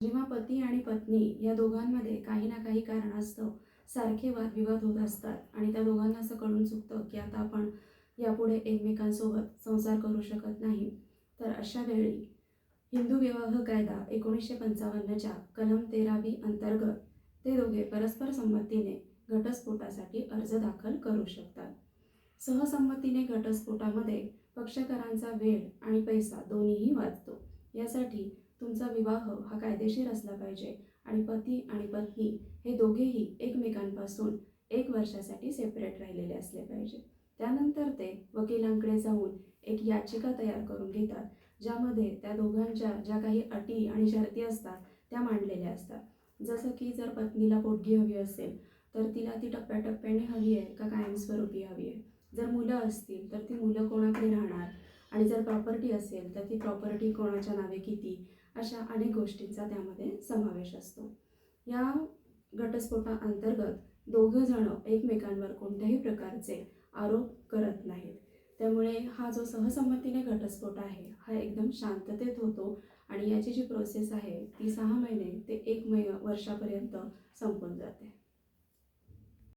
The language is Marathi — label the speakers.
Speaker 1: जेव्हा पती आणि पत्नी या दोघांमध्ये काही ना काही कारणास्तव सारखे वादविवाद होत असतात आणि त्या दोघांना असं कळून चुकतं की आता आपण यापुढे एकमेकांसोबत संसार करू शकत नाही, तर अशा वेळी हिंदू विवाह कायदा 1955च्या कलम 13 अंतर्गत ते दोघे परस्पर संमतीने घटस्फोटासाठी अर्ज दाखल करू शकतात. सहसंमतीने घटस्फोटामध्ये पक्षकारांचा वेळ आणि पैसा दोन्हीही वाचतो. यासाठी तुमचा विवाह हा कायदेशीर असला पाहिजे आणि पती आणि पत्नी हे दोघेही एकमेकांपासून 1 वर्षासाठी सेपरेट राहिलेले असले पाहिजे. त्यानंतर ते वकिलांकडे जाऊन एक याचिका तयार करून घेतात, ज्यामध्ये त्या दोघांच्या ज्या काही अटी आणि शर्ती असतात त्या मांडलेल्या असतात. जसं की जर पत्नीला पोटगी हवी असेल तर तिला ती टप्प्याटप्प्याने हवी आहे का कायमस्वरूपी हवी आहे. जर मुलं असतील तर ती मुलं कोणाकडे राहणार आणि जर प्रॉपर्टी असेल तर ती प्रॉपर्टी कोणाच्या नावे किती, अशा अनेक गोष्टींचा त्यामध्ये समावेश असतो. या घटस्फोटाअंतर्गत दोघं जण एकमेकांवर कोणत्याही प्रकारचे आरोप करत नाहीत. त्यामुळे हा जो सहसंमतीने घटस्फोट आहे हा एकदम शांततेत होतो आणि याची जी प्रोसेस आहे ती 6 महिने ते 1 वर्षापर्यंत संपून जाते.